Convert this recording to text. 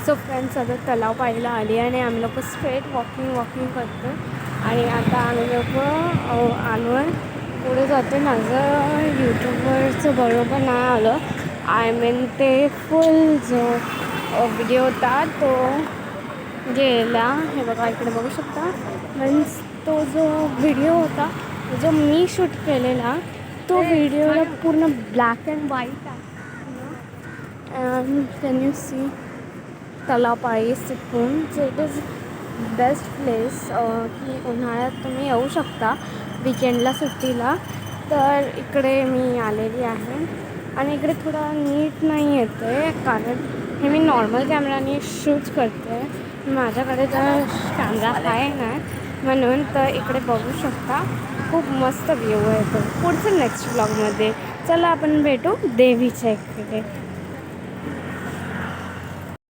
So friends आता तलाव पाहायला आली आणि आम्ही लोक स्ट्रेट वॉकिंग करतो आणि आता आम्ही लोक आलो आहे पुढे जातो. माझं यूट्यूबवरचं बरोबर नाही आलं. आय मीन ते फुल जो व्हिडिओ होता तो गेला. हे बघा इकडे बघू शकता. मीन्स तो जो व्हिडिओ होता जो मी शूट केलेला तो व्हिडिओला पूर्ण ब्लॅक अँड व्हाईट आहे. कॅन यू सी तलावपाळी Sikkim. So it is best place की उन्हाळ्यात तुम्ही येऊ शकता विकेंडला सुट्टीला. तर इकडे मी आलेली आहे आणि इकडे थोडं नीट नाही येतं आहे कारण हे मी नॉर्मल कॅमेराने शूट करते. माझ्याकडे तर कॅमेरा आहे नाही म्हणून. तर इकडे बघू शकता खूप मस्त व्ह्यू आहे तो. पुढचं नेक्स्ट ब्लॉगमध्ये चला आपण भेटू देवीच्या इकडे.